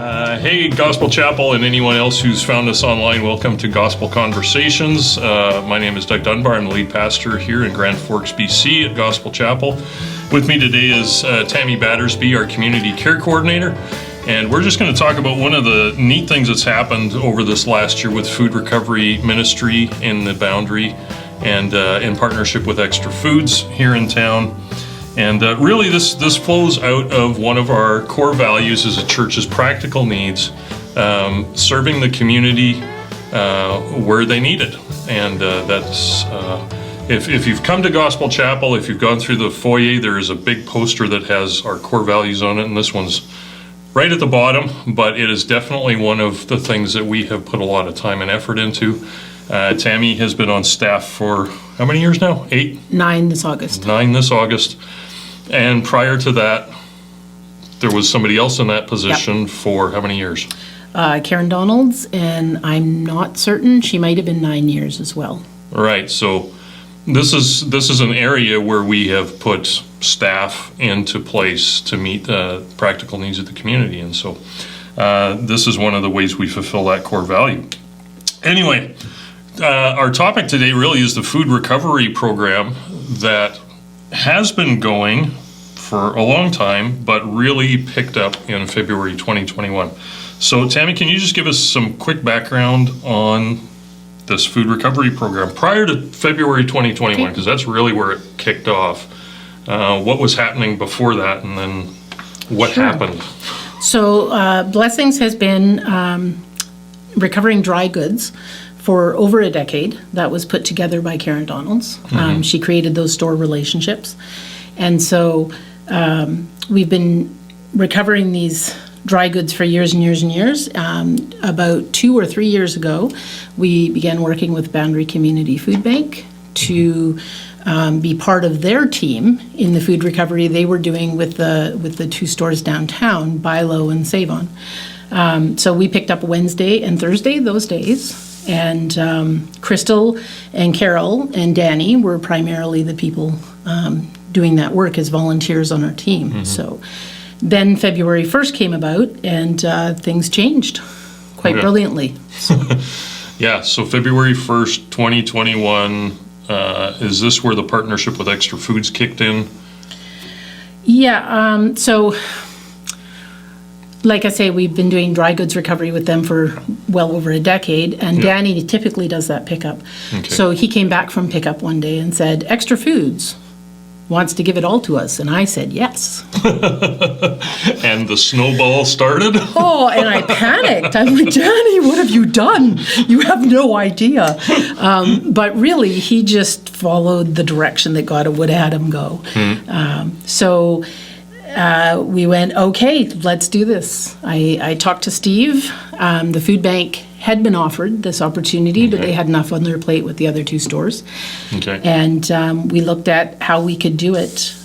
Hey, Gospel Chapel and anyone else who's found us online, welcome to Gospel Conversations. My name is Doug Dunbar. I'm the lead pastor here in Grand Forks, BC at Gospel Chapel. With me today is Tammy Battersby, our community care coordinator. And we're just going to talk about one of the neat things that's happened over this last year with food recovery ministry in the Boundary and in partnership with Extra Foods here in town. And really this flows out of one of our core values as a church's practical needs, serving the community where they need it. And that's, if you've come to Gospel Chapel, if you've gone through the foyer, there is a big poster that has our core values on it, and this one's right at the bottom, but it is definitely one of the things that we have put a lot of time and effort into. Tammy has been on staff for how many years now? 8? 9 this August. 9 this August. And prior to that, there was somebody else in that position for how many years? Karen Donalds, and I'm not certain, she might have been 9 years as well. Right, so this is an area where we have put staff into place to meet the practical needs of the community, and so this is one of the ways we fulfill that core value. Anyway, our topic today really is the food recovery program that has been going for a long time, but really picked up in February 2021. So Tammy, can you just give us some quick background on this food recovery program prior to February 2021, because that's really where it kicked off. What was happening before that, and then what happened? So Blessings has been recovering dry goods for over a decade. That was put together by Karen Donalds. She created those store relationships. And so we've been recovering these dry goods for years and years and years. About 2 or 3 years ago, we began working with Boundary Community Food Bank to be part of their team in the food recovery they were doing with the 2 stores downtown, Bilo and Save-On. So we picked up Wednesday and Thursday those days. And Crystal and Carol and Danny were primarily the people doing that work as volunteers on our team. So then February 1st came about, and things changed quite brilliantly. So. So February 1st, 2021, is this where the partnership with Extra Foods kicked in? Yeah, so like I say, we've been doing dry goods recovery with them for well over a decade, and Danny typically does that pickup. Okay. So he came back from pickup one day and said, Extra Foods wants to give it all to us, and I said yes. And the snowball started? Oh, and I panicked. I'm like, Danny, what have you done? You have no idea. But really, he just followed the direction that God would have had him go. So we went, okay, let's do this. I talked to Steve. The food bank had been offered this opportunity, but they had enough on their plate with the other 2 stores. And we looked at how we could do it.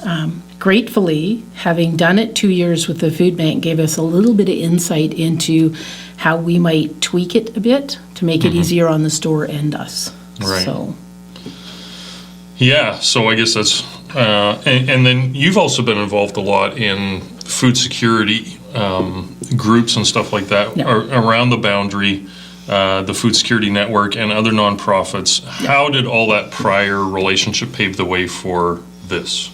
Gratefully, having done it 2 years with the food bank gave us a little bit of insight into how we might tweak it a bit to make it easier on the store and us. Right. So I guess that's, and then you've also been involved a lot in food security groups and stuff like that around the Boundary, the Food Security Network, and other nonprofits. How did all that prior relationship pave the way for this?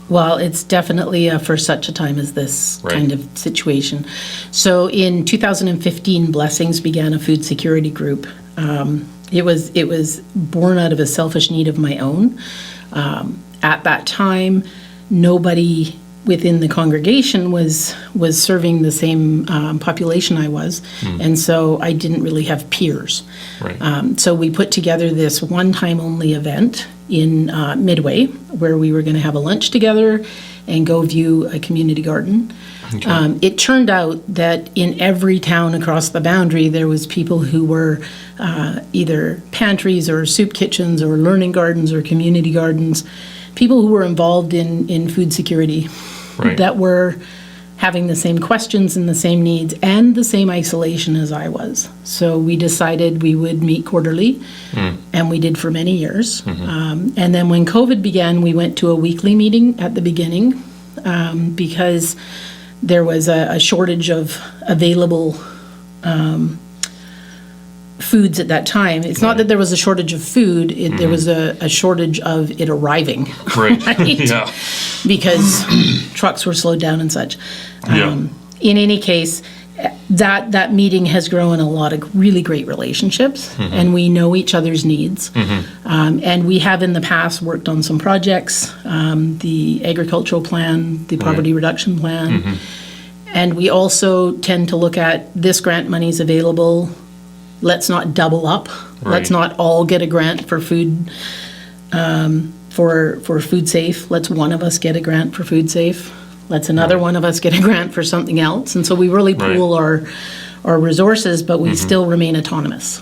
Well, it's definitely for such a time as this kind of situation. So in 2015, Blessings began a food security group. It was born out of a selfish need of my own. At that time, nobody within the congregation was serving the same population I was, and so I didn't really have peers. So we put together this one-time only event in Midway, where we were going to have a lunch together and go view a community garden. It turned out that in every town across the Boundary, there was people who were either pantries or soup kitchens or learning gardens or community gardens, people who were involved in food security that were having the same questions and the same needs and the same isolation as I was. So we decided we would meet quarterly, and we did for many years. And then when COVID began, we went to a weekly meeting at the beginning because there was a shortage of available foods at that time. It's not that there was a shortage of food, there was a shortage of it arriving. Right. Yeah. Because trucks were slowed down and such. In any case, that meeting has grown a lot of really great relationships, and we know each other's needs. And we have in the past worked on some projects, the agricultural plan, the poverty reduction plan, and we also tend to look at this grant money's available. Let's not double up. Right. Let's not all get a grant for food, for food safe. Let's one of us get a grant for food safe. Let's another one of us get a grant for something else. And so we really pool our resources, but we still remain autonomous.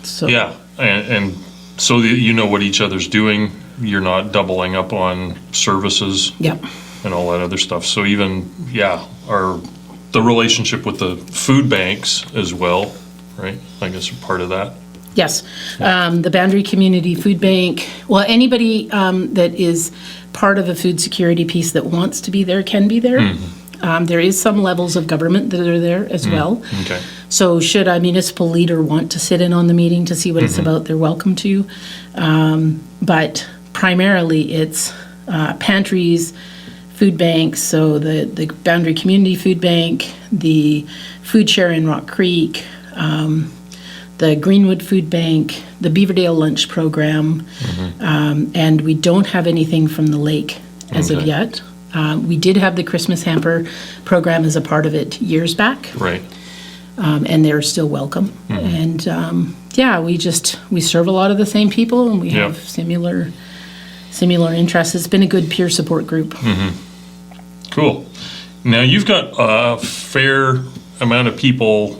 So Yeah, and so that you know what each other's doing. You're not doubling up on services Yep. and all that other stuff. So even, the relationship with the food banks as well, right? I guess a part of that. Yes. The Boundary Community Food Bank, well, anybody that is part of a food security piece that wants to be there can be there. There is some levels of government that are there as well. Okay. So should a municipal leader want to sit in on the meeting to see what it's about, they're welcome to. But primarily it's pantries, food banks, so the Boundary Community Food Bank, the Food Share in Rock Creek, the Greenwood Food Bank, the Beaverdale Lunch Program, and we don't have anything from the lake as of yet. We did have the Christmas Hamper Program as a part of it years back. Right. And they're still welcome. And we serve a lot of the same people, and we have similar interests. It's been a good peer support group. Cool. Now you've got a fair amount of people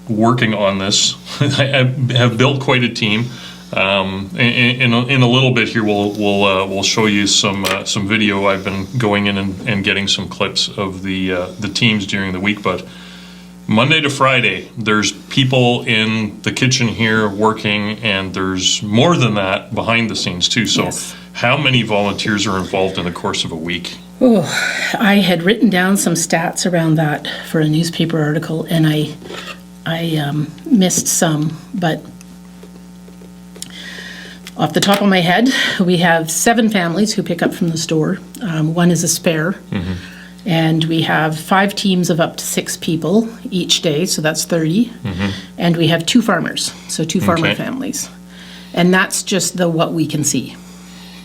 working on this. I have built quite a team. In a little bit here, we'll show you some video. I've been going in and getting some clips of the teams during the week, but Monday to Friday, there's people in the kitchen here working, and there's more than that behind the scenes too. So how many volunteers are involved in the course of a week? Oh, I had written down some stats around that for a newspaper article, and I missed some, but off the top of my head, we have 7 families who pick up from the store. One is a spare. And we have 5 teams of up to 6 people each day, so that's 30. And we have 2 farmers, so 2 farmer families. And that's just what we can see.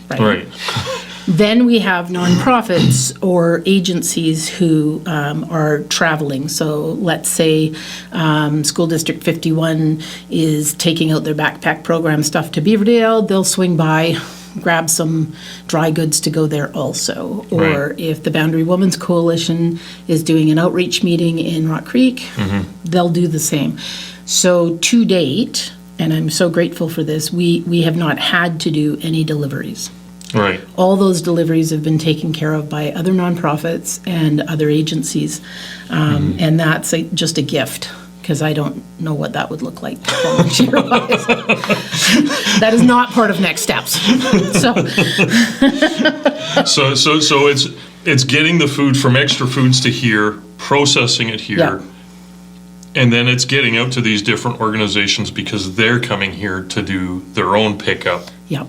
Right. Then we have nonprofits or agencies who are traveling. So let's say School District 51 is taking out their backpack program stuff to Beaverdale. They'll swing by, grab some dry goods to go there also. Or if the Boundary Women's Coalition is doing an outreach meeting in Rock Creek, they'll do the same. So to date, and I'm so grateful for this, we have not had to do any deliveries. Right. All those deliveries have been taken care of by other nonprofits and other agencies. And that's just a gift, because I don't know what that would look like volunteer-wise. That is not part of next steps. So it's getting the food from Extra Foods to here, processing it here, and then it's getting out to these different organizations because they're coming here to do their own pickup. Yep.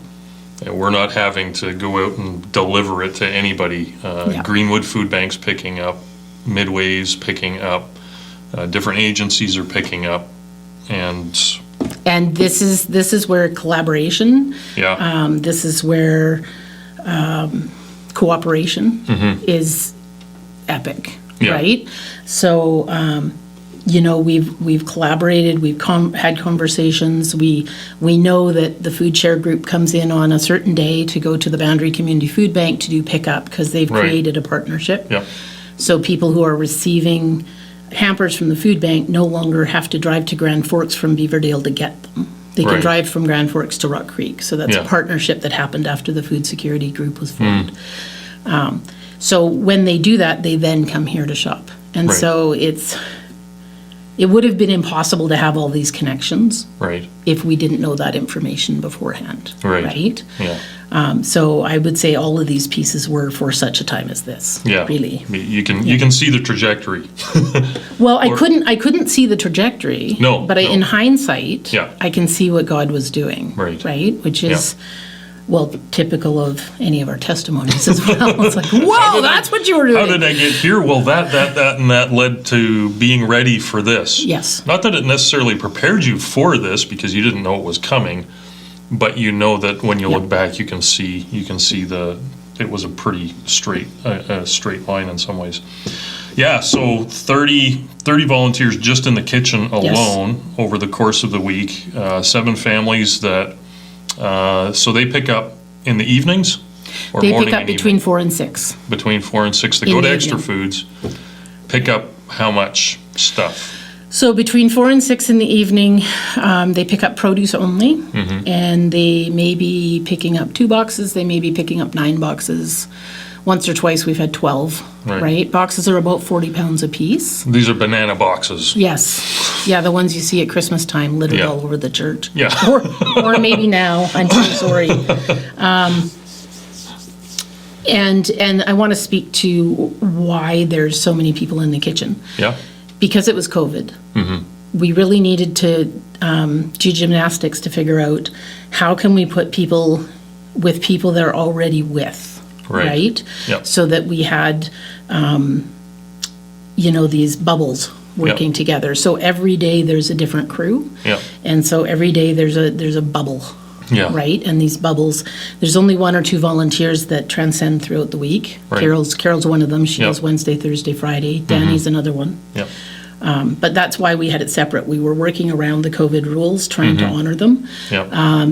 And we're not having to go out and deliver it to anybody. Greenwood Food Bank's picking up, Midway's picking up, different agencies are picking up, and this is where collaboration. This is where cooperation is epic, right? So. We've collaborated, we've had conversations, we know that the Food Share group comes in on a certain day to go to the Boundary Community Food Bank to do pickup because they've created a partnership. So people who are receiving hampers from the food bank no longer have to drive to Grand Forks from Beaverdale to get them. They can drive from Grand Forks to Rock Creek. So that's a partnership that happened after the food security group was formed. So when they do that, they then come here to shop. And so it would have been impossible to have all these connections Right. if we didn't know that information beforehand. Right. Yeah. So I would say all of these pieces were for such a time as this. Yeah. Really. You can see the trajectory. Well, I couldn't see the trajectory. No, But no. in hindsight, Yeah. I can see what God was doing. Right. Right. Which is, well, typical of any of our testimonies as well. It's like, whoa, that's what you were doing. How did I get here? Well, that led to being ready for this. Yes. Not that it necessarily prepared you for this because you didn't know it was coming, but you know that when you look back, you can see it was a pretty straight line in some ways. Yeah. So 30 volunteers just in the kitchen alone over the course of the week. 7 families that. So they pick up in the evenings or They morning pick up and between evening? 4 and 6. Between 4 and 6. They In go to the Extra evening. Foods, pick up how much stuff? So between 4 and 6 in the evening, they pick up produce only, Mm-hmm. and they may be picking up 2 boxes. They may be picking up 9 boxes. Once or twice, we've had 12. Right? Boxes are about 40 pounds apiece. These are banana boxes. Yes, yeah, the ones you see at Christmas time littered Yeah. all over the church. Yeah. or maybe now. I'm so sorry. And I want to speak to why there's so many people in the kitchen. Yeah. Because it was COVID, we really needed to do gymnastics to figure out how can we put people with people they're already with, right? Yep. So that we had, these bubbles working together. So every day there's a different crew, and so every day there's a bubble. Yeah. Right, and these bubbles. There's only 1 or 2 volunteers that transcend throughout the week. Right. Carol's one of them. She Yep. does Wednesday, Thursday, Friday. Danny's another one. Yeah. But that's why we had it separate. We were working around the COVID rules, trying to honor them. Yeah.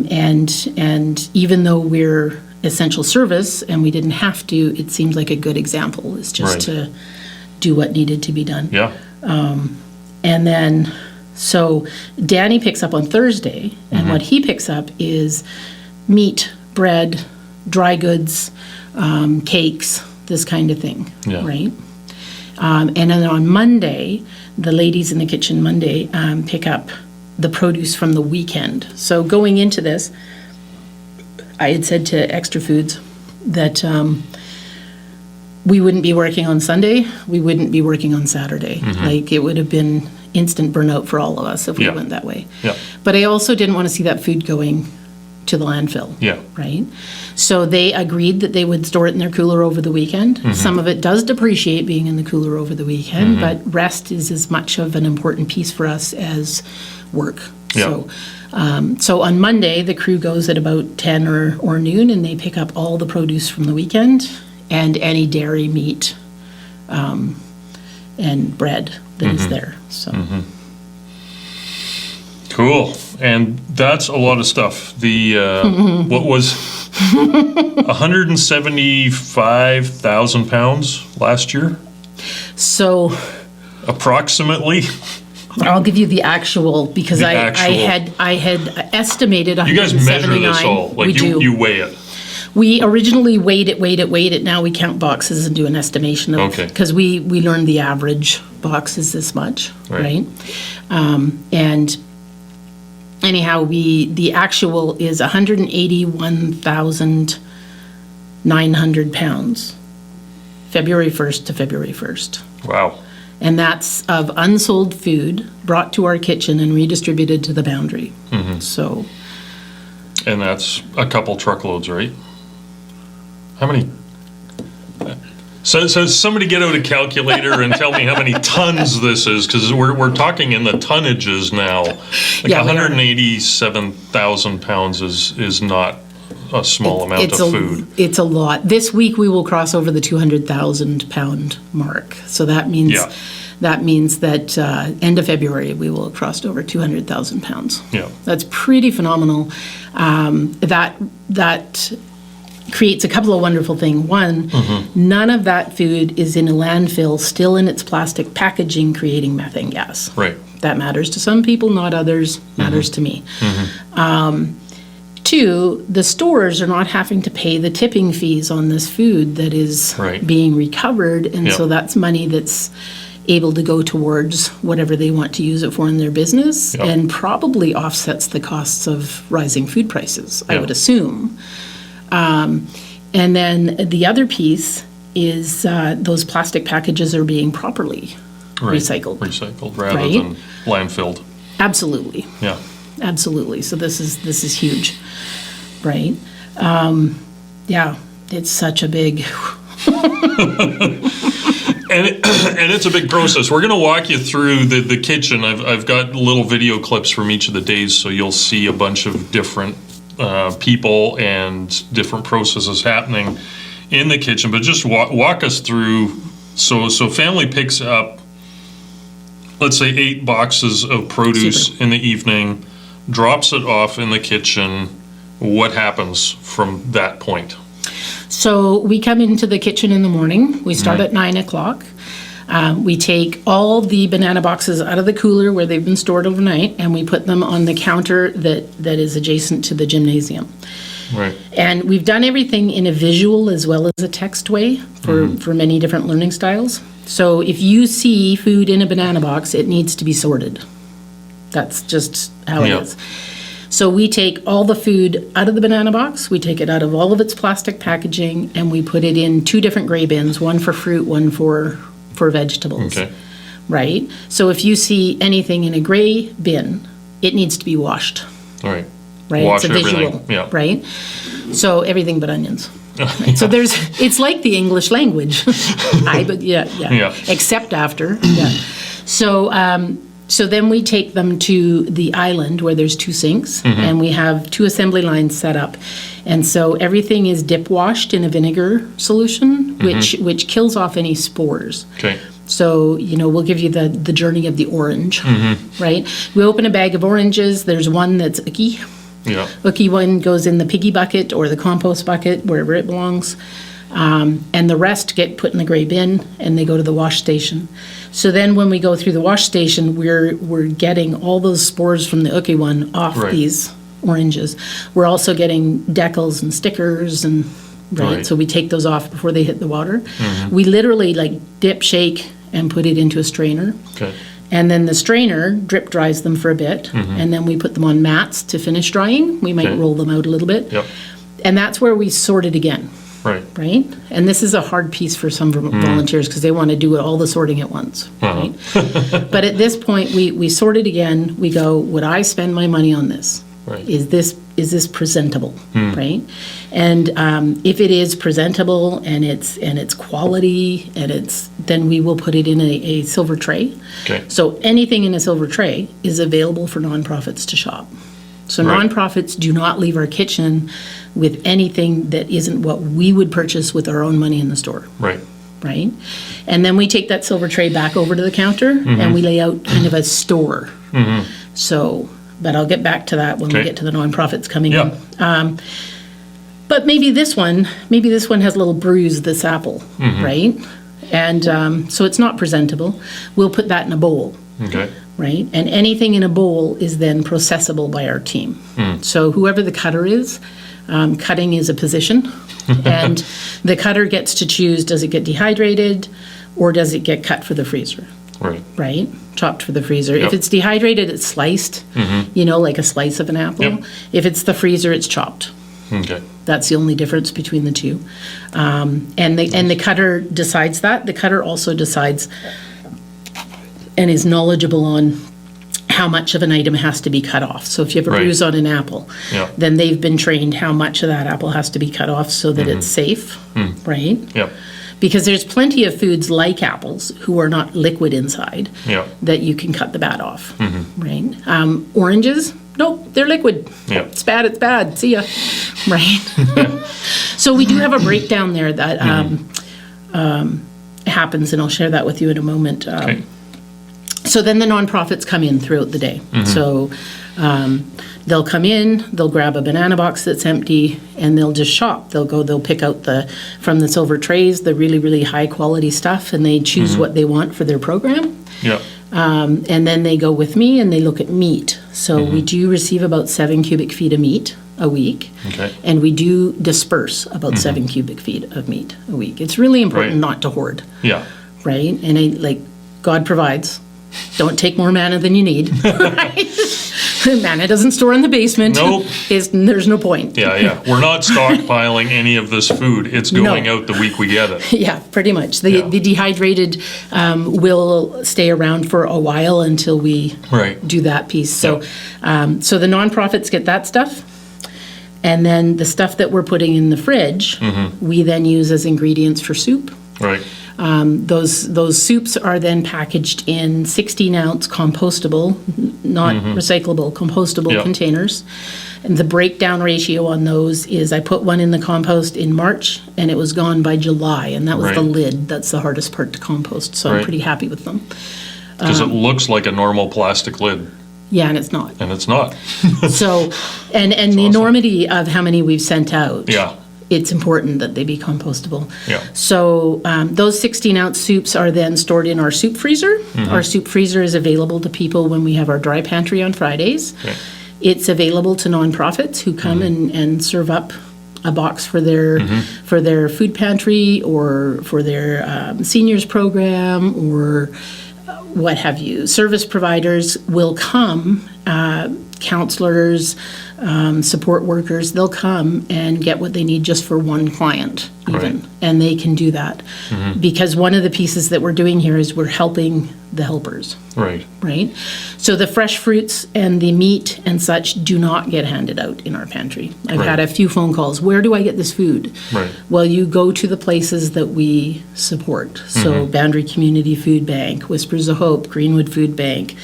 And even though we're essential service and we didn't have to, it seems like a good example is just Right. to do what needed to be done. Yeah. And then, so Danny picks up on Thursday, and what he picks up is meat, bread, dry goods, cakes, this kind of thing, Yeah. right? And then on Monday, the ladies in the kitchen Monday pick up the produce from the weekend. So going into this, I had said to Extra Foods that we wouldn't be working on Sunday, we wouldn't be working on Saturday. Like, it would have been instant burnout for all of us if we Yeah. went that way. Yeah. But I also didn't want to see that food going to the landfill. Yeah. Right? So they agreed that they would store it in their cooler over the weekend. Some of it does depreciate being in the cooler over the weekend, but rest is as much of an important piece for us as work. Yeah. So on Monday, the crew goes at about 10 or noon, and they pick up all the produce from the weekend and any dairy, meat, and bread that is there. So. Cool. And that's a lot of stuff. The what was 175,000 pounds last year, So approximately. I'll give you the actual because The I actual. had estimated You guys 179. measure this all. Like we do. you weigh it. We originally weighed it. Now we count boxes and do an estimation of, Okay. because we learned the average box is this much, Right. right? And anyhow, the actual is 181,900 pounds, February 1st to February 1st. Wow. And that's of unsold food brought to our kitchen and redistributed to the boundary. So And that's a couple truckloads, right? How many? So somebody get out a calculator and tell me how many tons this is, because we're talking in the tonnages now. Like Yeah, we are. 187,000 pounds is not a small amount of food. It's a lot. This week we will cross over the 200,000 pound mark. So that means Yeah. that end of February we will have crossed over 200,000 pounds. Yeah. That's pretty phenomenal. That creates a couple of wonderful things. One, none of that food is in a landfill, still in its plastic packaging, creating methane gas. Right. That matters to some people, not others. Matters to me. 2, the stores are not having to pay the tipping fees on this food that is Right. being recovered, and Yeah. so that's money that's able to go towards whatever they want to use it for in their business, Yep. and probably offsets the costs of rising food prices, I Yeah. would assume. And then the other piece is those plastic packages are being properly recycled. Recycled rather Right? than landfilled. Absolutely. Yeah. Absolutely. So this is huge, right? Yeah, it's such a big. And it's a big process. We're going to walk you through the kitchen. I've got little video clips from each of the days, so you'll see a bunch of different people and different processes happening in the kitchen. But just walk us through. So family picks up, let's say, 8 boxes of produce Super. in the evening, drops it off in the kitchen. What happens from that point? So we come into the kitchen in the morning. We start at 9 o'clock. We take all the banana boxes out of the cooler where they've been stored overnight, and we put them on the counter that is adjacent to the gymnasium. Right. And we've done everything in a visual as well as a text way for many different learning styles. So if you see food in a banana box, it needs to be sorted. That's just how it Yeah. is. So we take all the food out of the banana box, we take it out of all of its plastic packaging, and we put it in 2 different gray bins, one for fruit, one for vegetables. Okay. Right? So if you see anything in a gray bin, it needs to be washed. All right. Right? Wash It's a visual. everything. Yeah. Right? So everything but onions. Right? So it's like the English language. Yeah. Except after. Yeah. So then we take them to the island where there's 2 sinks, and we have 2 assembly lines set up. And so everything is dip washed in a vinegar solution, which kills off any spores. Okay. So, we'll give you the journey of the orange, right? We open a bag of oranges. There's one that's icky. Yeah. Icky one goes in the piggy bucket or the compost bucket, wherever it belongs. And the rest get put in the gray bin, and they go to the wash station. So then when we go through the wash station, we're getting all those spores from the icky one off Right. these oranges. We're also getting decals and stickers and Right. so we take those off before they hit the water. We literally dip, shake, and put it into a strainer. Okay. And then the strainer drip dries them for a bit, and then we put them on mats to finish drying. We might Okay. roll them out a little bit. Yep. And that's where we sort it again, Right. right? And this is a hard piece for some volunteers because they want to do all the sorting at once, right? But at this point, we sort it again. We go, would I spend my money on this? Right. Is this presentable, right? And if it is presentable and it's quality then we will put it in a silver tray. Okay. So anything in a silver tray is available for nonprofits to shop. So Right. nonprofits do not leave our kitchen with anything that isn't what we would purchase with our own money in the store, Right. right? And then we take that silver tray back over to the counter and we lay out kind of a store. So, but I'll get back to that when we Okay. get to the nonprofits coming Yeah. in. But maybe this one has a little bruise, this apple, right? And so it's not presentable. We'll put that in a bowl. Okay. Right? And anything in a bowl is then processable by our team. So whoever the cutter is, cutting is a position, and the cutter gets to choose, does it get dehydrated or does it get cut for the freezer, Right. right? Chopped for the freezer. Yep. If it's dehydrated, it's sliced, like a slice of an apple. Yep. If it's the freezer, it's chopped. Okay. That's the only difference between the two. And the cutter decides that. The cutter also decides and is knowledgeable on how much of an item has to be cut off. So if you have a Right. bruise on an apple, Yeah. then they've been trained how much of that apple has to be cut off so that it's safe, right? Yep. Because there's plenty of foods like apples who are not liquid inside Yeah. that you can cut the bad off, right? Oranges, nope, they're liquid. Yeah. It's bad, see ya, right? So we do have a breakdown there that happens, and I'll share that with you in a moment. Okay. So then the nonprofits come in throughout the day. So they'll come in, they'll grab a banana box that's empty, and they'll just shop. They'll pick out from the silver trays, the really, really high quality stuff, and they choose what they want for their program. Yep. And then they go with me and they look at meat. So we do receive about 7 cubic feet of meat a week. Okay. And we do disperse about 7 cubic feet of meat a week. It's really important Right. not to hoard, Yeah. right? And God provides. Don't take more manna than you need. Right? Manna doesn't store in the basement. Nope. There's no point. Yeah. We're not stockpiling any of this food. It's going out the week we get it. Yeah, pretty much. The dehydrated will stay around for a while until we do that piece. So, so the nonprofits get that stuff. And then the stuff that we're putting in the fridge, we then use as ingredients for soup. Right. Those soups are then packaged in 16-ounce compostable, not recyclable, compostable containers. And the breakdown ratio on those is I put one in the compost in March, and it was gone by July. And that was the lid. That's the hardest part to compost. So I'm pretty happy with them. Because it looks like a normal plastic lid. Yeah, and it's not. And it's not. So, and the enormity of how many we've sent out. Yeah. It's important that they be compostable. Yeah. So those 16-ounce soups are then stored in our soup freezer. Our soup freezer is available to people when we have our dry pantry on Fridays. Okay. It's available to nonprofits who come and serve up a box for their food pantry or for their seniors program or what have you. Service providers will come, counselors, support workers, they'll come and get what they need just for one client even. And they can do that. Because one of the pieces that we're doing here is we're helping the helpers. Right. So the fresh fruits and the meat and such do not get handed out in our pantry. I've had a few phone calls. Where do I get this food? Well, you go to the places that we support. So Boundary Community Food Bank, Whispers of Hope, Greenwood Food Bank,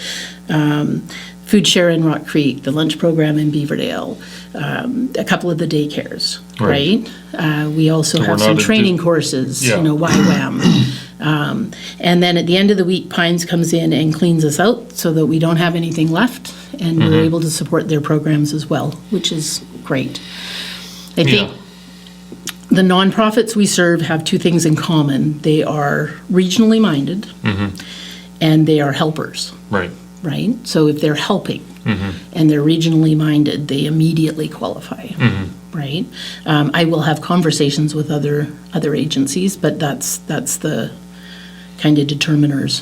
Food Share in Rock Creek, the lunch program in Beaverdale, a couple of the daycares, right? We also have some training courses, YWAM. And then at the end of the week, Pines comes in and cleans us out so that we don't have anything left, and we're able to support their programs as well, which is great. I think the nonprofits we serve have two things in common. They are regionally minded, and they are helpers. Right. So if they're helping and they're regionally minded, they immediately qualify. Right. I will have conversations with other agencies, but that's the kind of determiners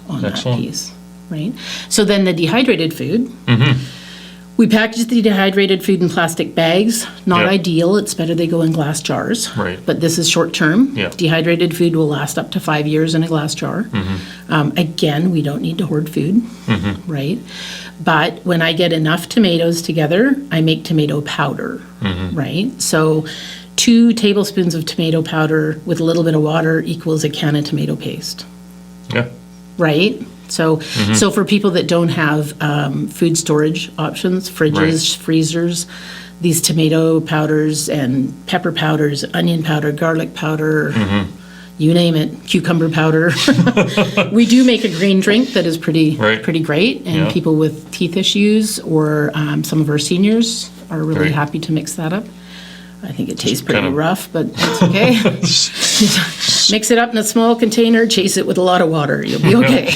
on that piece. Right. So then the dehydrated food. We package the dehydrated food in plastic bags. Not ideal. It's better they go in glass jars. But this is short term. Dehydrated food will last up to 5 years in a glass jar. Again, we don't need to hoard food. Right. But when I get enough tomatoes together, I make tomato powder. Right. So 2 tablespoons of tomato powder with a little bit of water equals a can of tomato paste. Right. So for people that don't have food storage options, fridges, freezers, these tomato powders and pepper powders, onion powder, garlic powder, you name it, cucumber powder. We do make a green drink that is pretty great, and people with teeth issues or some of our seniors are really happy to mix that up. I think it tastes pretty rough, but that's okay. Mix it up in a small container, chase it with a lot of water, you'll be okay.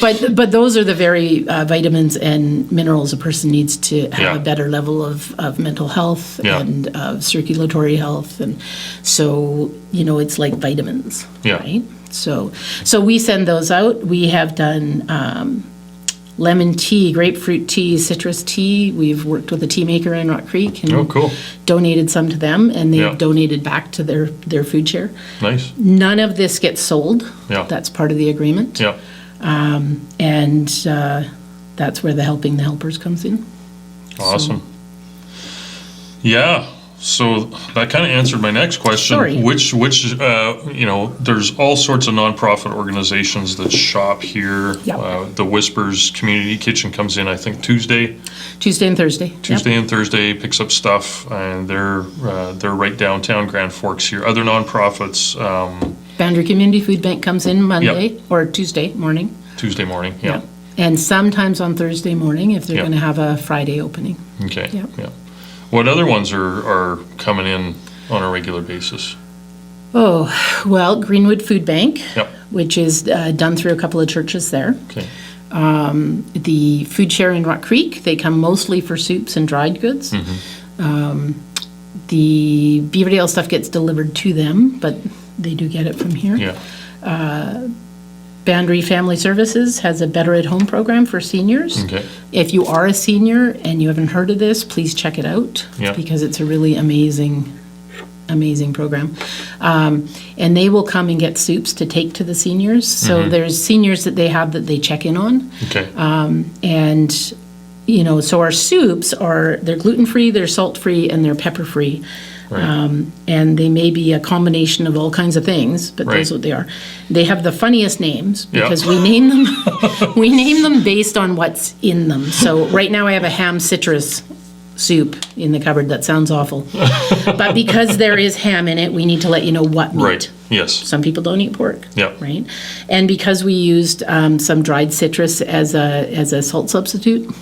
But those are the very vitamins and minerals a person needs to have a better level of mental health and of circulatory health. And so, it's like vitamins, right? So we send those out. We have done lemon tea, grapefruit tea, citrus tea. We've worked with a tea maker in Rock Creek and donated some to them, and they've donated back to their food share. Nice. None of this gets sold. That's part of the agreement. And that's where the helping the helpers comes in. Awesome. So that kind of answered my next question. Sorry. Which there's all sorts of nonprofit organizations that shop here. The Whispers Community Kitchen comes in, I think, Tuesday and Thursday. And Thursday, picks up stuff, and they're right downtown Grand Forks here. Other nonprofits. Boundary Community Food Bank comes in Monday or Tuesday morning. And sometimes on Thursday morning if they're going to have a Friday opening. What other ones are coming in on a regular basis? Greenwood Food Bank, which is done through a couple of churches there. The Food Share in Rock Creek, they come mostly for soups and dried goods. The Beaverdale stuff gets delivered to them, but they do get it from here. Boundary Family Services has a Better at Home program for seniors. Okay. If you are a senior and you haven't heard of this, please check it out Yeah. because it's a really amazing program. And they will come and get soups to take to the seniors. So there's seniors that they have that they check in on. Okay. And, so our soups they're gluten-free, they're salt-free, and they're pepper-free. Right. And they may be a combination of all kinds of things, but Right. that's what they are. They have the funniest names Yeah. because we name them based on what's in them. So right now I have a ham citrus soup in the cupboard. That sounds awful. But because there is ham in it, we need to let you know what meat. Right. Yes. Some people don't eat pork. Yeah. Right. And because we used some dried citrus as a salt substitute,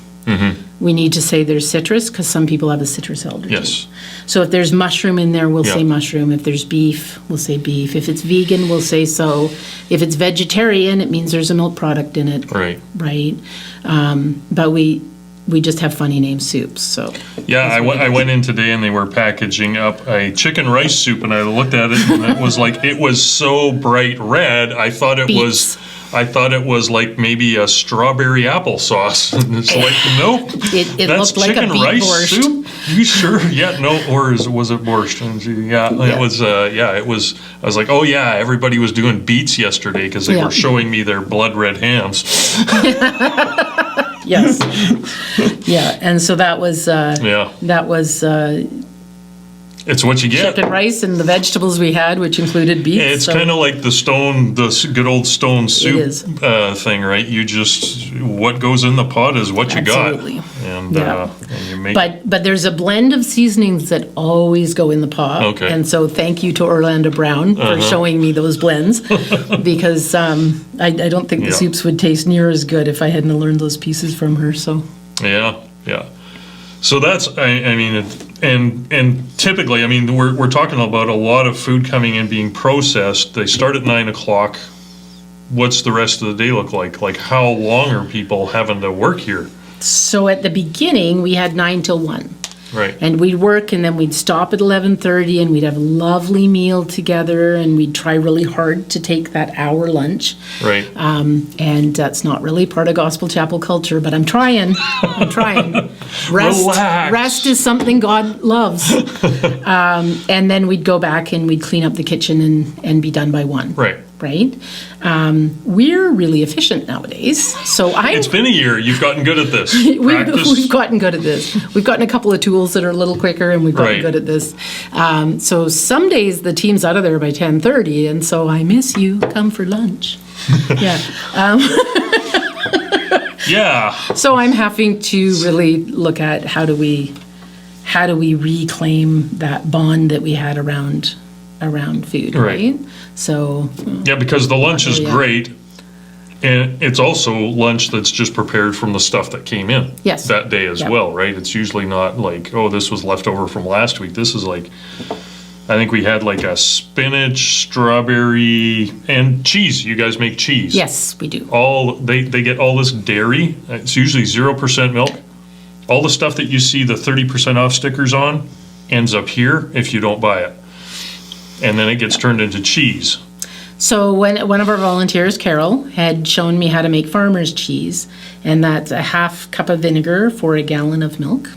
we need to say there's citrus because some people have a citrus allergy. Yes. So if there's mushroom in there, we'll Yeah. say mushroom. If there's beef, we'll say beef. If it's vegan, we'll say so. If it's vegetarian, it means there's a milk product in it. Right. Right. But we just have funny name soups. So Yeah, I went in today and they were packaging up a chicken rice soup, and I looked at it and it was so bright red. I thought it was like maybe a strawberry applesauce. And it's like, nope. It That's looked like a chicken beet rice borscht. soup? You sure? Yeah, no, or was it borscht? And it was, it was, I was like, oh yeah, everybody was doing beets yesterday because they Yeah. were showing me their blood red hams. Yes. Yeah. And so that was It's what you get. chicken rice and the vegetables we had, which included beets. It's so- kind of like the good old stone soup is. Thing, right? You just, what goes in the pot is what you Absolutely. got. And, Yeah. and you make But there's a blend of seasonings that always go in the pot. Okay. And so thank you to Orlando Brown for showing me those blends because I don't think the Yeah. soups would taste near as good if I hadn't learned those pieces from her. So Yeah. So that's, I mean, and typically, I mean, we're talking about a lot of food coming in being processed. They start at 9 o'clock. What's the rest of the day look like? Like, how long are people having to work here? So at the beginning, we had 9 till 1. Right. And we'd work and then we'd stop at 11:30 and we'd have a lovely meal together and we'd try really hard to take that hour lunch. Right. And that's not really part of gospel chapel culture, but I'm trying. Relax. Rest is something God loves. And then we'd go back and we'd clean up the kitchen and be done by 1. Right. Right? We're really efficient nowadays. So It's been a year. You've gotten good at this. Practice. We've gotten good at this. We've gotten a couple of tools that are a little quicker, and we've gotten Right. good at this. So some days the team's out of there by 10:30, and so I miss you. Come for lunch. Yeah. Yeah. So I'm having to really look at how do we reclaim that bond that we had around food, Right. right? So Yeah, because the lunch is Yeah. great, and it's also lunch that's just prepared from the stuff that came in Yes. that day as Yeah. well, right? It's usually not like, oh, this was leftover from last week. This is like, I think we had like a spinach, strawberry, and cheese. You guys make cheese. yes, we do. They get all this dairy. It's usually 0% milk. All the stuff that you see the 30% off stickers on ends up here if you don't buy it. And then it gets turned into cheese. So one of our volunteers, Carol, had shown me how to make farmer's cheese, and that's a half cup of vinegar for a gallon of milk.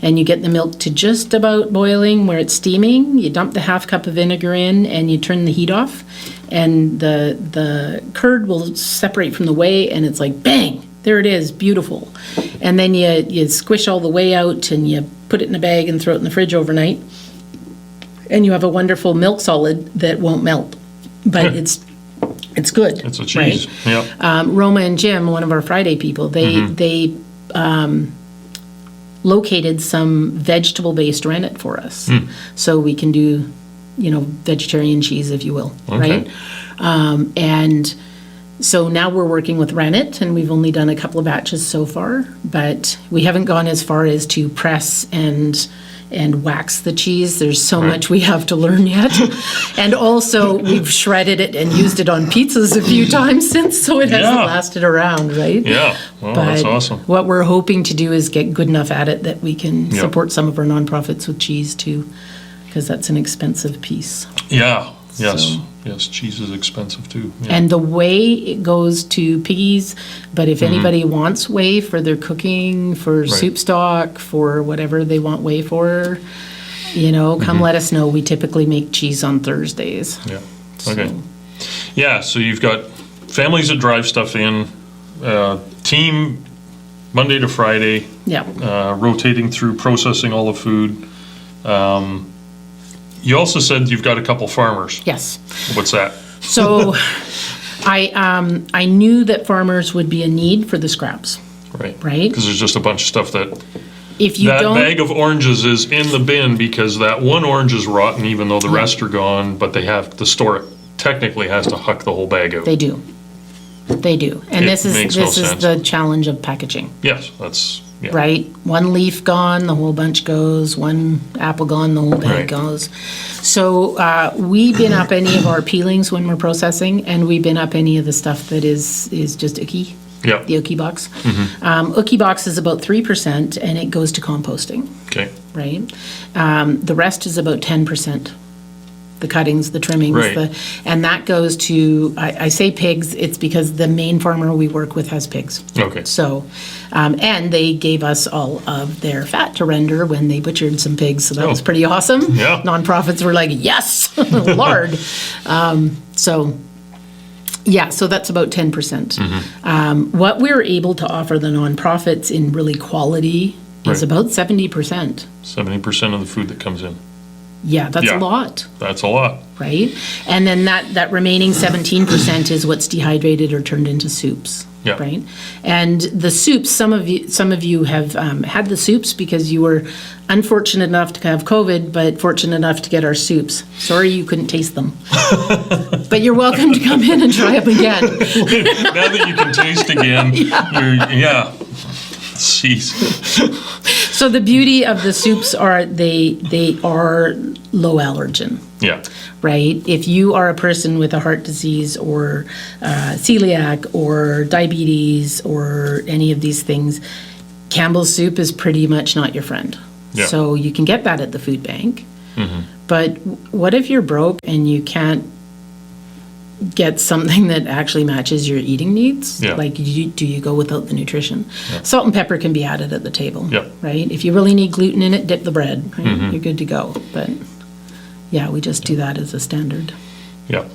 And you get the milk to just about boiling where it's steaming. You dump the half cup of vinegar in, and you turn the heat off, and the curd will separate from the whey, and it's like bang, there it is, beautiful. And then you squish all the whey out, and you put it in a bag and throw it in the fridge overnight. And you have a wonderful milk solid that won't melt, but it's good. It's a cheese. Yeah. Roma and Jim, one of our Friday people, they located some vegetable-based rennet for us, so we can do, vegetarian cheese, if you will, right? And so now we're working with rennet, and we've only done a couple of batches so far, but we haven't gone as far as to press and wax the cheese. There's so much we have to learn yet. And also, we've shredded it and used it on pizzas a few times since, so it hasn't lasted around, right? Yeah. Well, that's awesome. What we're hoping to do is get good enough at it that we can support some of our nonprofits with cheese too, because that's an expensive piece. Yeah. Yes. So- Yes, cheese is expensive too. Yeah. And the whey, it goes to piggies, but if anybody wants whey for their cooking, for soup stock, for whatever they want whey for, come let us know. We typically make cheese on Thursdays. Yeah. Okay. Yeah, so you've got families that drive stuff in, team Monday to Friday, rotating through processing all the food. You also said you've got a couple farmers. Yes. What's that? So I knew that farmers would be a need for the scraps. Right. Right? Because there's just a bunch of stuff that if you that don't, bag of oranges is in the bin because that one orange is rotten even though the rest are gone, but the store technically has to huck the whole bag out. They do. And this is the challenge of packaging. Yes, that's right. One leaf gone, the whole bunch goes. One apple gone, the whole bag goes. So we bin up any of our peelings when we're processing, and we bin up any of the stuff that is just icky. Yeah. The Ookie box. Ookie box is about 3%, and it goes to composting. Okay. Right. The rest is about 10%. The cuttings, the trimmings, and that goes to, I say pigs, it's because the main farmer we work with has pigs. Okay. So, and they gave us all of their fat to render when they butchered some pigs, so that was pretty awesome. Yeah. Nonprofits were like, yes, lard. So that's about 10%. What we're able to offer the nonprofits in really quality is about 70%. 70% of the food that comes in. Yeah, that's a lot. That's a lot. Right? And then that remaining 17% is what's dehydrated or turned into soups. Yeah. Right? And the soups, some of you have had the soups because you were unfortunate enough to have COVID, but fortunate enough to get our soups. Sorry you couldn't taste them. But you're welcome to come in and try them again. Now that you can taste again, Jeez. So the beauty of the soups are they are low allergen. Yeah. Right? If you are a person with a heart disease or celiac or diabetes or any of these things, Campbell's soup is pretty much not your friend. Yeah. So you can get that at the food bank. But what if you're broke and you can't get something that actually matches your eating needs? Yeah. Like, do you go without the nutrition? Yeah. Salt and pepper can be added at the table, right? If you really need gluten in it, dip the bread, right? You're good to go. But yeah, we just do that as a standard. Yeah.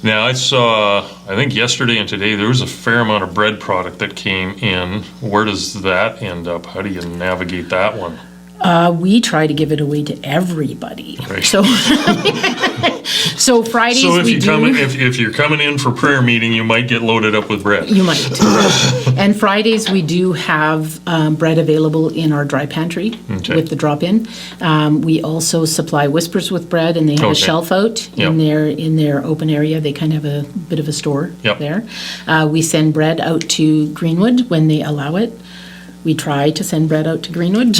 Now, I saw, I think yesterday and today, there was a fair amount of bread product that came in. Where does that end up? How do you navigate that one? We try to give it away to everybody. Right. So Fridays if you're coming in for prayer meeting, you might get loaded up with bread. You might. And Fridays we do have bread available in our dry pantry with the drop-in. We also supply Whispers with bread, and they have a shelf out in their open area. They kind of have a bit of a store there. We send bread out to Greenwood when they allow it. We try to send bread out to Greenwood.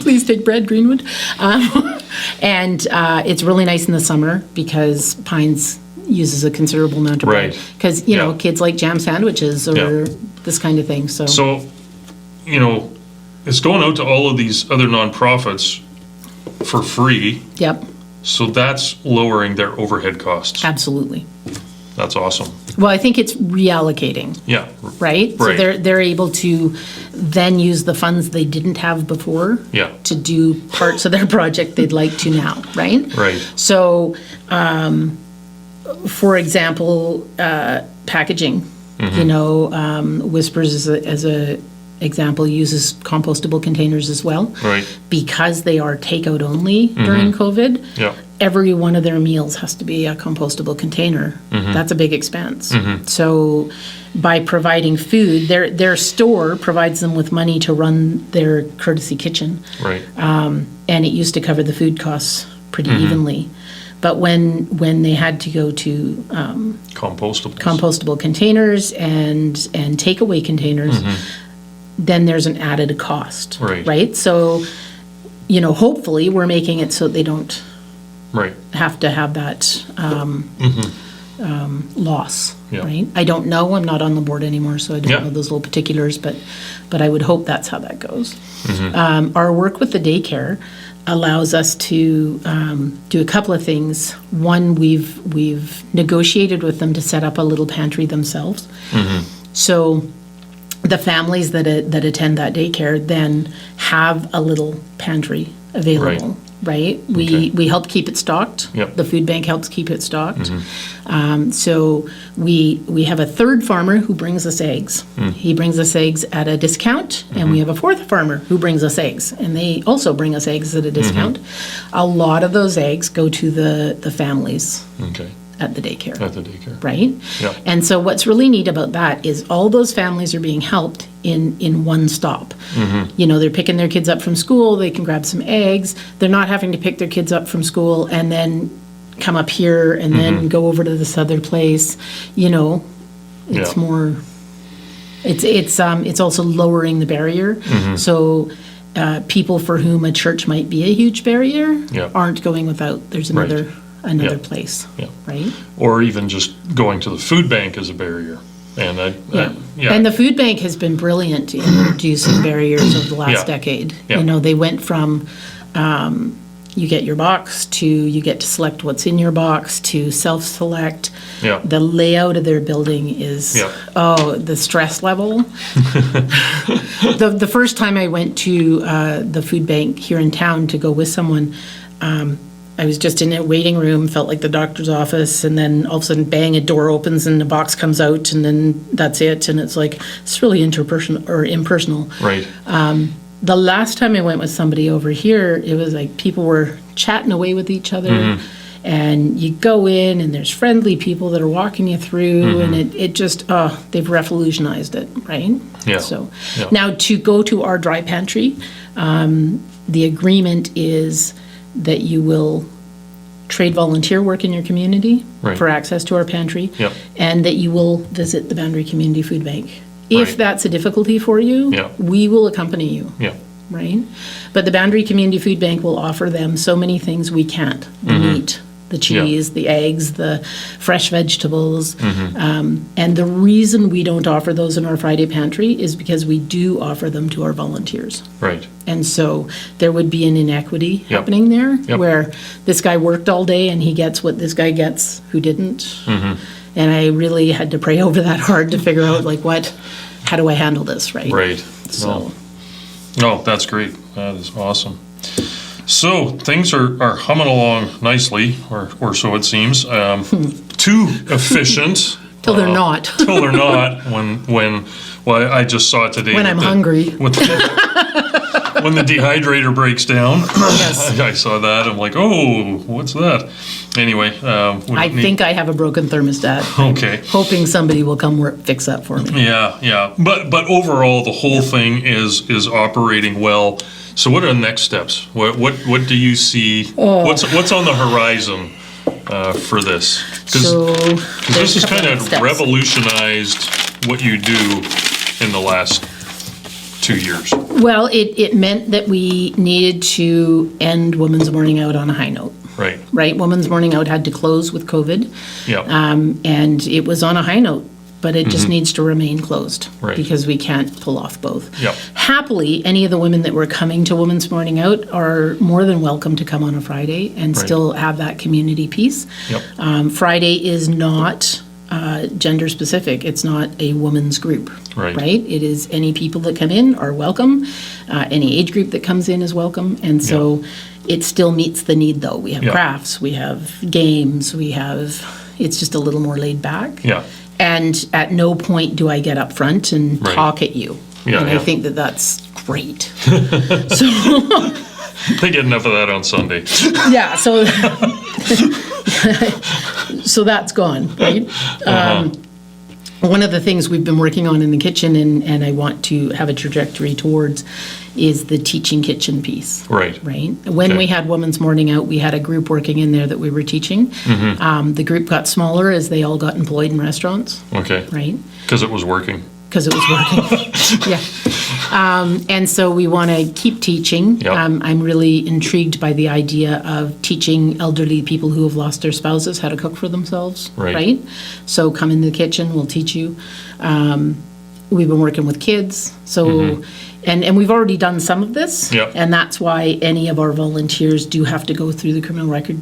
Please take bread, Greenwood. And it's really nice in the summer because Pines uses a considerable amount of bread. Because, kids like jam sandwiches or this kind of thing. So, it's going out to all of these other nonprofits for free. Yep. So that's lowering their overhead costs. Absolutely. That's awesome. Well, I think it's reallocating. Yeah. Right? So they're able to then use the funds they didn't have before to do parts of their project they'd like to now, right? Right. So, for example, packaging, Whispers as a example uses compostable containers as well. Right. Because they are takeout only during COVID. Yeah. Every one of their meals has to be a compostable container. That's a big expense. So by providing food, their store provides them with money to run their courtesy kitchen. Right. And it used to cover the food costs pretty evenly. But when they had to go to compostable containers and takeaway containers, then there's an added cost. Right? So, hopefully we're making it so they don't have to have that loss, right? I don't know. I'm not on the board anymore, so I don't know those little particulars, but I would hope that's how that goes. Our work with the daycare, allows us to do a couple of things. One, we've negotiated with them to set up a little pantry themselves. So the families that attend that daycare then have a little pantry available. Right? We help keep it stocked. Yep. The food bank helps keep it stocked. So we have a third farmer who brings us eggs. He brings us eggs at a discount, and we have a fourth farmer who brings us eggs, and they also bring us eggs at a discount. A lot of those eggs go to the families. Okay. At the daycare. At the daycare. Right? Yeah. And so what's really neat about that is all those families are being helped in one stop. You know, they're picking their kids up from school, they can grab some eggs. They're not having to pick their kids up from school and then come up here and then go over to this other place. You know, it's more, it's also lowering the barrier. So people for whom a church might be a huge barrier aren't going without. There's another place, right? Or even just going to the food bank as a barrier. And And the food bank has been brilliant in reducing barriers over the last decade. You know, they went from you get your box to you get to select what's in your box to self-select. The layout of their building is, the stress level. The first time I went to the food bank here in town to go with someone, I was just in a waiting room, felt like the doctor's office, and then all of a sudden, bang, a door opens and a box comes out, and then that's it. And it's like, it's really interpersonal or impersonal. Right. The last time I went with somebody over here, it was like people were chatting away with each other, and you go in, and there's friendly people that are walking you through, and it just, they've revolutionized it, right? So now to go to our dry pantry, the agreement is that you will trade volunteer work in your community for access to our pantry, and that you will visit the Boundary Community Food Bank. If that's a difficulty for you, we will accompany you, right? But the Boundary Community Food Bank will offer them so many things we can't. The meat, the cheese, the eggs, the fresh vegetables. And the reason we don't offer those in our Friday pantry is because we do offer them to our volunteers. Right. And so there would be an inequity happening there where this guy worked all day and he gets what this guy gets who didn't. And I really had to pray over that hard to figure out how do I handle this, right? Right. So. No, that's great. That is awesome. So things are humming along nicely, or so it seems. Too efficient. Till they're not. Till they're not. Well, I just saw it today. When I'm hungry. When the dehydrator breaks down. Yes. I saw that. I'm like, oh, what's that? Anyway. I think I have a broken thermostat. Okay. Hoping somebody will come fix that for me. Yeah. But overall, the whole thing is operating well. So what are the next steps? What do you see? What's on the horizon for this? So this has kind of revolutionized what you do in the last 2 years. Well, it meant that we needed to end Women's Morning Out on a high note. Right. Women's Morning Out had to close with COVID. And it was on a high note. But it just needs to remain closed because we can't pull off both. Happily, any of the women that were coming to Women's Morning Out are more than welcome to come on a Friday and still have that community piece. Friday is not gender specific. It's not a women's group, right? It is any people that come in are welcome. Any age group that comes in is welcome. And so it still meets the need, though. We have crafts, we have games, it's just a little more laid back. And at no point do I get up front and talk at you. I think that's great. So they get enough of that on Sunday. So that's gone, right? One of the things we've been working on in the kitchen and I want to have a trajectory towards is the teaching kitchen piece. Right. When we had Women's Morning Out, we had a group working in there that we were teaching. The group got smaller as they all got employed in restaurants. Right. Because it was working. And so we want to keep teaching. I'm really intrigued by the idea of teaching elderly people who have lost their spouses how to cook for themselves. Right. So come in the kitchen, we'll teach you. We've been working with kids. So And we've already done some of this. Yep. And that's why any of our volunteers do have to go through the criminal record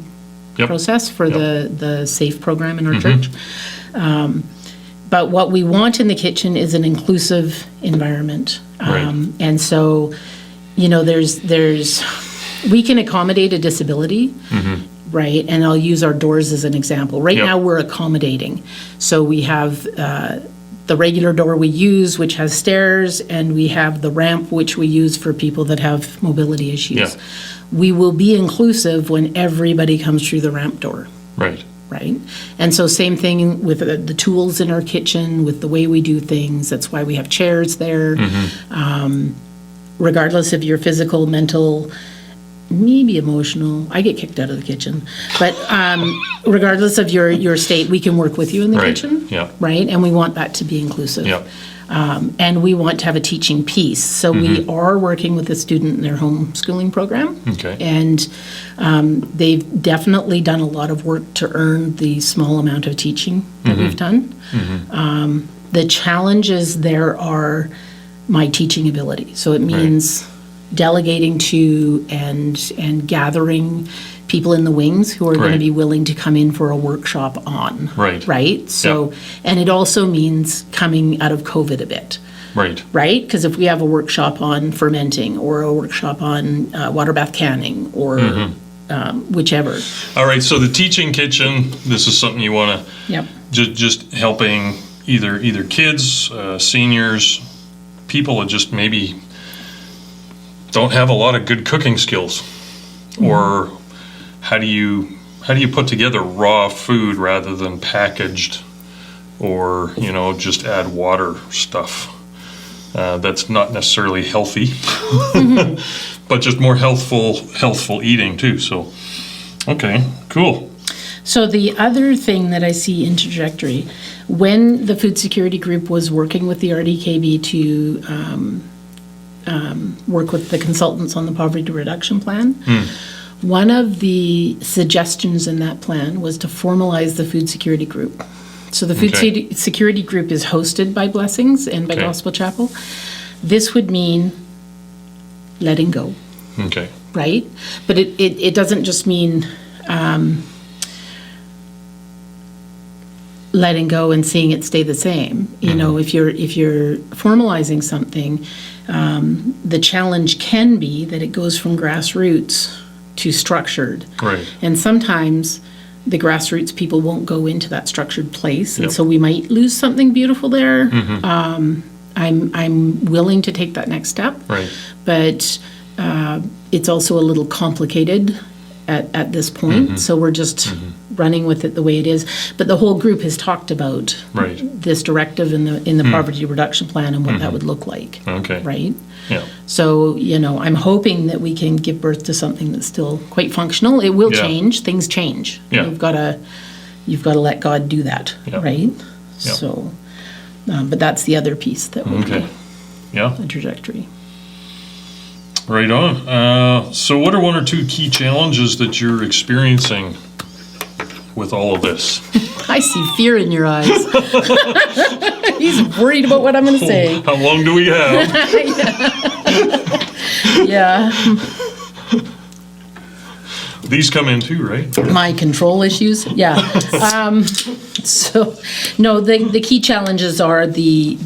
process for the SAFE program in our church. But what we want in the kitchen is an inclusive environment. And so, you know, we can accommodate a disability, right? And I'll use our doors as an example. Right now we're accommodating. So we have the regular door we use, which has stairs, and we have the ramp, which we use for people that have mobility issues. We will be inclusive when everybody comes through the ramp door. Right. And so same thing with the tools in our kitchen, with the way we do things. That's why we have chairs there. Regardless of your physical, mental, maybe emotional. I get kicked out of the kitchen. But regardless of your state, we can work with you in the kitchen. Right? And we want that to be inclusive. And we want to have a teaching piece. So we are working with a student in their homeschooling program. And they've definitely done a lot of work to earn the small amount of teaching that we've done. The challenges there are my teaching ability. So it means delegating to and gathering people in the wings who are going to be willing to come in for a workshop on. Right? So, and it also means coming out of COVID a bit. Right? Because if we have a workshop on fermenting or a workshop on water bath canning or whichever. All right, so the teaching kitchen, this is something you want to just helping either kids, seniors, people that just maybe don't have a lot of good cooking skills, or how do you put together raw food rather than packaged, or just add water stuff that's not necessarily healthy, but just more healthful eating too. So, okay, cool. So the other thing that I see in trajectory, when the food security group was working with the RDKB to work with the consultants on the poverty reduction plan, one of the suggestions in that plan was to formalize the food security group. So the food security group is hosted by Blessings and by Gospel Chapel. This would mean letting go. Right? But it doesn't just mean letting go and seeing it stay the same. You know, if you're formalizing something, the challenge can be that it goes from grassroots to structured. And sometimes the grassroots people won't go into that structured place, and so we might lose something beautiful there. I'm willing to take that next step, but it's also a little complicated at this point, so we're just running with it the way it is. But the whole group has talked about this directive in the poverty reduction plan and what that would look like. Right? So, I'm hoping that we can give birth to something that's still quite functional. It will change. Things change. You've got to let God do that, right? So, but that's the other piece that would be the trajectory. Right on. So what are one or two key challenges that you're experiencing with all of this? I see fear in your eyes. He's worried about what I'm going to say. How long do we have? These come in too, right? My control issues? So, no, the key challenges are the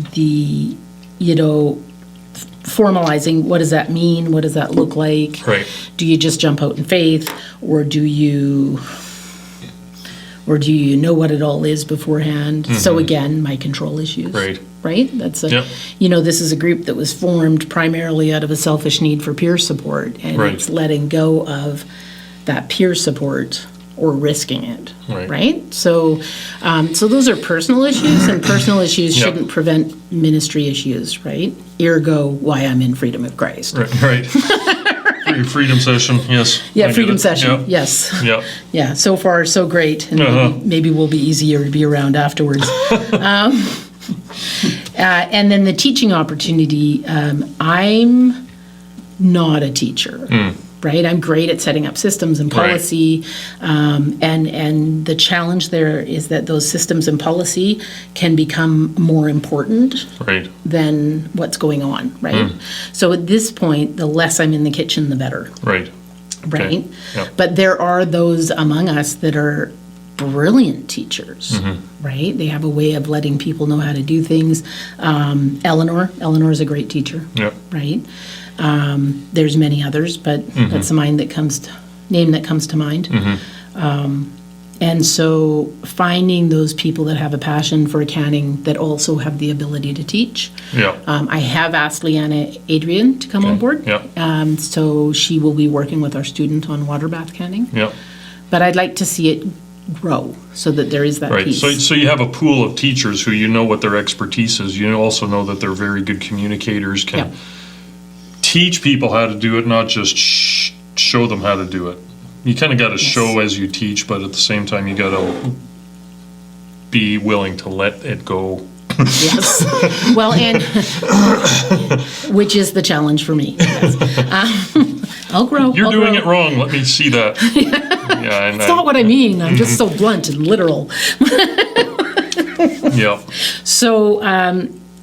formalizing. What does that mean? What does that look like? Do you just jump out in faith, or do you know what it all is beforehand? So again, my control issues. Right? That's this is a group that was formed primarily out of a selfish need for peer support, and it's letting go of that peer support or risking it. Right? So those are personal issues, and personal issues shouldn't prevent ministry issues, right? Ergo, why I'm in Freedom of Christ. Right. Freedom session, yes. Yeah, freedom session, yes. Yeah, so far so great, and maybe we'll be easier to be around afterwards. And then the teaching opportunity, I'm not a teacher, right? I'm great at setting up systems and policy, and the challenge there is that those systems and policy can become more important than what's going on, right? So at this point, the less I'm in the kitchen, the better. Right. Right? But there are those among us that are brilliant teachers, right? They have a way of letting people know how to do things. Eleanor is a great teacher, right? There's many others, but that's the name that comes to mind. And so finding those people that have a passion for accounting that also have the ability to teach. I have asked Leanna Adrian to come on board. So she will be working with our student on water bath canning. But I'd like to see it grow so that there is that piece. So you have a pool of teachers who you know what their expertise is. You also know that they're very good communicators, can teach people how to do it, not just show them how to do it. You kind of got to show as you teach, but at the same time, you got to be willing to let it go. Yes. Well, and which is the challenge for me. I'll grow. You're doing it wrong. Let me see that. It's not what I mean. I'm just so blunt and literal. So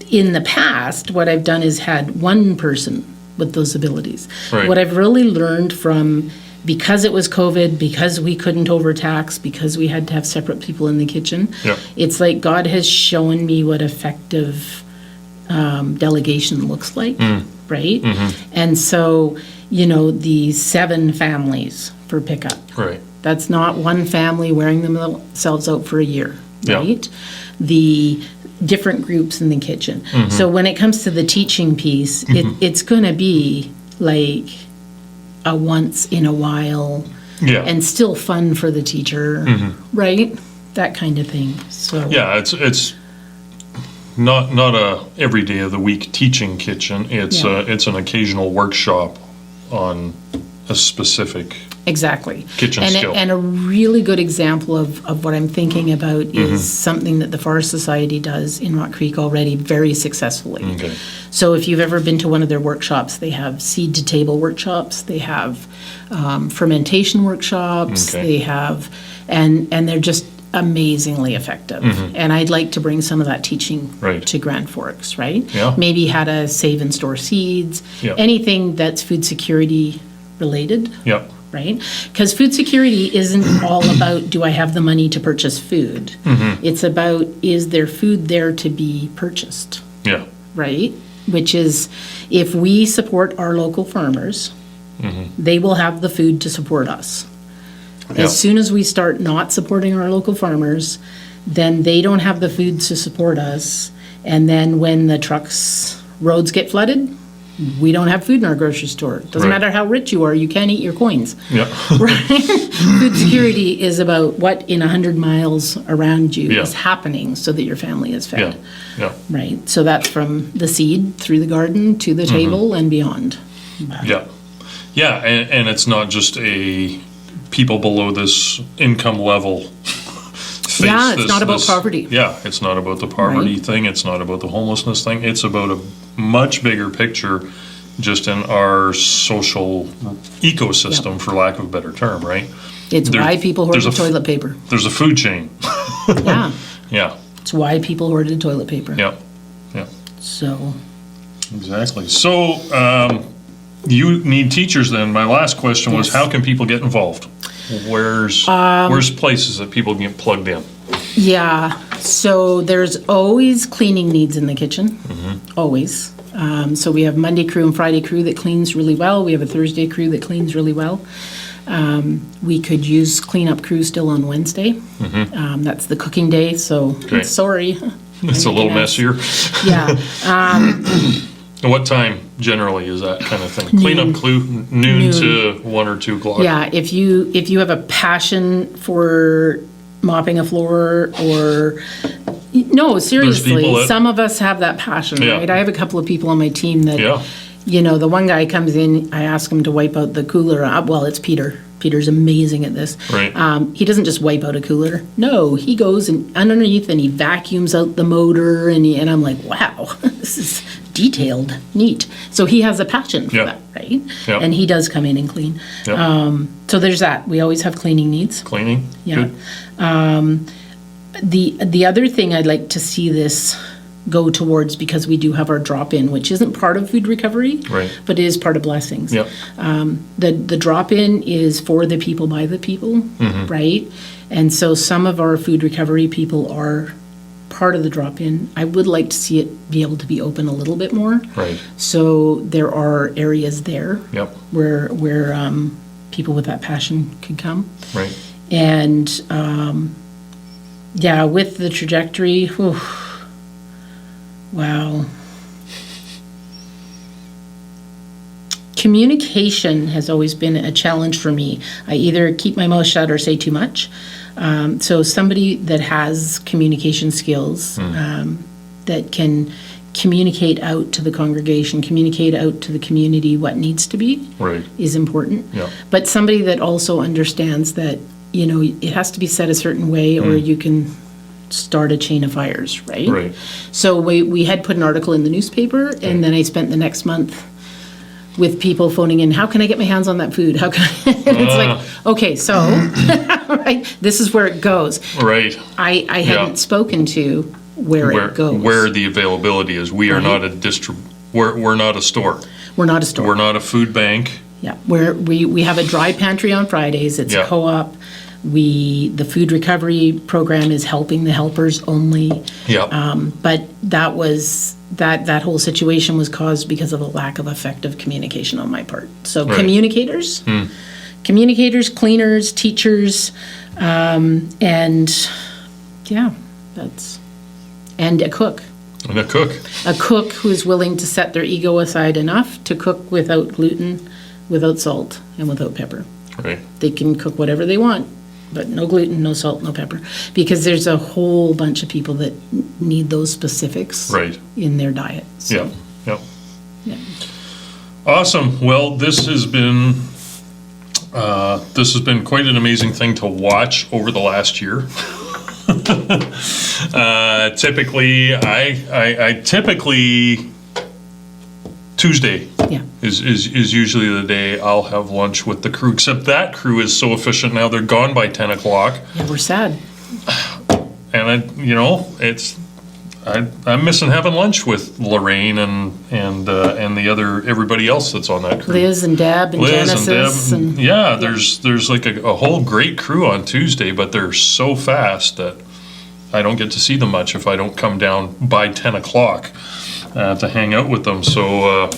in the past, what I've done is had one person with those abilities. What I've really learned from, because it was COVID, because we couldn't overtax, because we had to have separate people in the kitchen, it's like God has shown me what effective delegation looks like, right? And so, the 7 families for pickup. That's not one family wearing themselves out for a year, right? The different groups in the kitchen. So when it comes to the teaching piece, it's going to be like a once in a while and still fun for the teacher, right? That kind of thing. So it's not a every day of the week teaching kitchen. It's an occasional workshop on a specific kitchen skill. And a really good example of what I'm thinking about is something that the Forest Society does in Rock Creek already very successfully. So if you've ever been to one of their workshops, they have seed to table workshops, they have fermentation workshops, they have, and they're just amazingly effective. And I'd like to bring some of that teaching to Grand Forks, right? Maybe how to save and store seeds, anything that's food security related. Right? Because food security isn't all about, do I have the money to purchase food? It's about, is there food there to be purchased? Right? Which is, if we support our local farmers, they will have the food to support us. As soon as we start not supporting our local farmers, then they don't have the food to support us. And then when the roads get flooded, we don't have food in our grocery store. Doesn't matter how rich you are, you can't eat your coins. Right? Food security is about what in 100 miles around you is happening so that your family is fed. Right? So that's from the seed through the garden to the table and beyond. And it's not just a people below this income level it's not about poverty. It's not about the poverty thing. It's not about the homelessness thing. It's about a much bigger picture just in our social ecosystem, for lack of a better term, right? It's why people hoarded toilet paper. There's a food chain. It's why people hoarded toilet paper. So. Exactly. So you need teachers then. My last question was, how can people get involved? Where's places that people can get plugged in? So there's always cleaning needs in the kitchen, always. So we have Monday crew and Friday crew that cleans really well. We have a Thursday crew that cleans really well. We could use cleanup crew still on Wednesday. That's the cooking day, so sorry. It's a little messier. And what time generally is that kind of thing? Cleanup crew, noon to 1 or 2 o'clock. If you have a passion for mopping a floor, or no, seriously, some of us have that passion, right? I have a couple of people on my team that, the one guy comes in, I ask him to wipe out the cooler. Well, it's Peter. Peter's amazing at this. He doesn't just wipe out a cooler. No, he goes and underneath and he vacuums out the motor, and I'm like, wow, this is detailed, neat. So he has a passion for Yeah. that, right? Yeah. And he does come in and clean. Yeah. So there's that. We always have cleaning needs. Cleaning? Yeah. Good. The other thing I'd like to see this go towards, because we do have our drop-in, which isn't part of food recovery, Right. but is part of blessings. Yep. The drop-in is for the people, by the people, right? And so some of our food recovery people are part of the drop-in. I would like to see it be able to be open a little bit more. Right. So there are areas there Yep. where people with that passion could come. Right. And yeah, with the trajectory, whew, wow. Communication has always been a challenge for me. I either keep my mouth shut or say too much. So somebody that has communication skills, that can communicate out to the congregation, communicate out to the community what needs to be, Right. is important. Yeah. But somebody that also understands that, it has to be said a certain way, or you can start a chain of fires, right? Right. So we had put an article in the newspaper, and then I spent the next month with people phoning in, how can I get my hands on that food? How can I? And it's like, okay, so, right, this is where it goes. Right. I hadn't spoken to where it goes. Where the availability is. We are not a we're not a store. We're not a store. We're not a food bank. Yeah, we have a dry pantry on Fridays. It's Yeah. co-op. The food recovery program is helping the helpers only. Yeah. But that whole situation was caused because of a lack of effective communication on my part. So Right. communicators, cleaners, teachers, and yeah, and a cook. And a cook. A cook who is willing to set their ego aside enough to cook without gluten, without salt, and without pepper. Right. They can cook whatever they want, but no gluten, no salt, no pepper. Because there's a whole bunch of people that need those specifics Right. in their diet. So, Yeah. Yeah. yeah. Awesome. Well, this has been quite an amazing thing to watch over the last year. Typically, I typically Tuesday Yeah. is usually the day I'll have lunch with the crew. Except that crew is so efficient now; they're gone by 10 o'clock. Yeah, we're sad. And I'm missing having lunch with Lorraine and the other everybody else that's on that crew. Liz and Deb and Genesis. And yeah, there's like a whole great crew on Tuesday, but they're so fast that I don't get to see them much if I don't come down by 10 o'clock to hang out with them. So,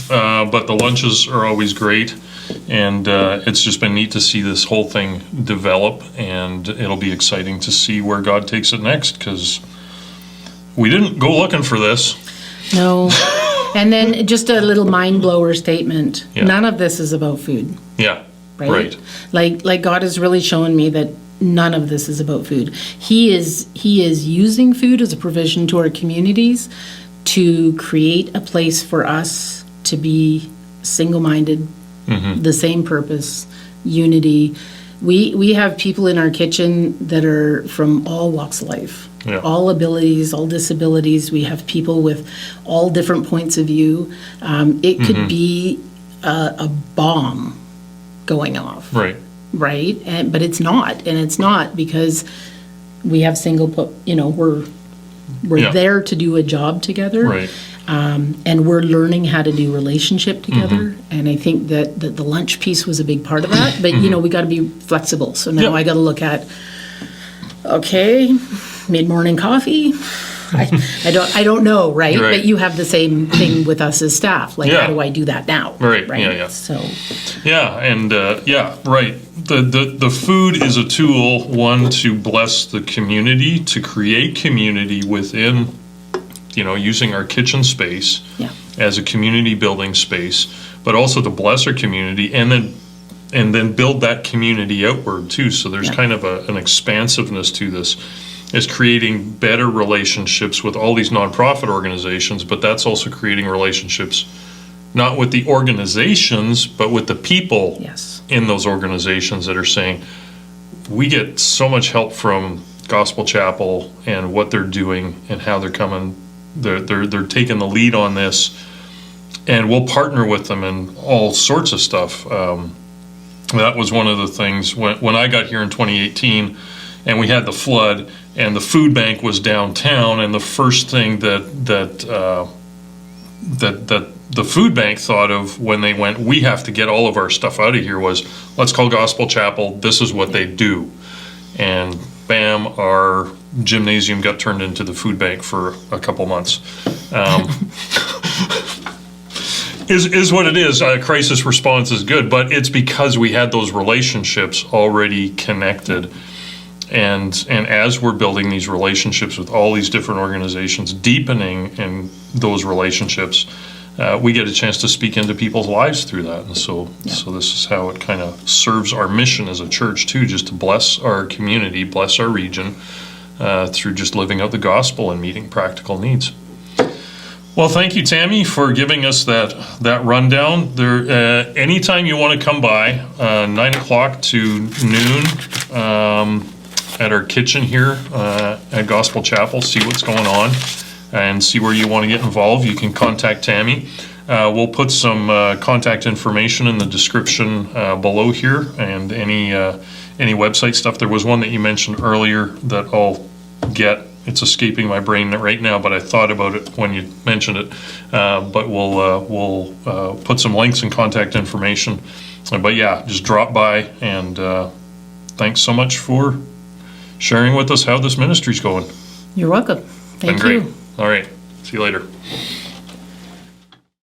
but the lunches are always great. And it's just been neat to see this whole thing develop, and it'll be exciting to see where God takes it next, because we didn't go looking for this. No. And then just a little mind blower statement. Yeah. None of this is about food. Yeah, Right? Like God has really shown me that none of this is about food. He is using food as a provision to our communities to create a place for us to be single-minded, the same purpose, unity. We have people in our kitchen that are from all walks of life. Yeah. All abilities, all disabilities. We have people with all different points of view. It could be a bomb going off, right. but it's not, and it's not because we have we're Yeah. there to do a job together, Right. and we're learning how to do relationship together. And I think that the lunch piece was a big part of that. But we got to be flexible. So now Yep. I got to look at, okay, mid-morning coffee. I don't know, right? Right. But you have the same thing with us as staff. Like, Yeah. how do I do that now? Right, yeah. So, Yeah, and right. The food is a tool, one, to bless the community, to create community within, using our kitchen space yeah, as a community building space, but also to bless our community, and then build that community outward too. So there's Yeah. kind of an expansiveness to this. Is creating better relationships with all these nonprofit organizations, but that's also creating relationships not with the organizations, but with the people yes, in those organizations that are saying, we get so much help from Gospel Chapel and what they're doing and how they're coming they're taking the lead on this, and we'll partner with them in all sorts of stuff. That was one of the things when I got here in 2018, and we had the flood, and the food bank was downtown, and the first thing that the food bank thought of when they went, we have to get all of our stuff out of here, was, let's call Gospel Chapel. This is what they do. And bam, our gymnasium got turned into the food bank for a couple months. Is what it is. Crisis response is good, but it's because we had those relationships already connected. And as we're building these relationships with all these different organizations, deepening in those relationships, we get a chance to speak into people's lives through that. And so this is how it kind of serves our mission as a church too, just to bless our community, bless our region, through just living out the gospel and meeting practical needs. Well, thank you, Tammy, for giving us that rundown. There, anytime you want to come by, 9 o'clock to noon, at our kitchen here at Gospel Chapel, see what's going on and see where you want to get involved, you can contact Tammy. We'll put some contact information in the description below here, and any website stuff. There was one that you mentioned earlier that I'll get. It's escaping my brain right now, but I thought about it when you mentioned it. But we'll put some links and contact information. But yeah, just drop by, and thanks so much for sharing with us how this ministry's going. You're welcome. Thank Been great. you. All right. See you later.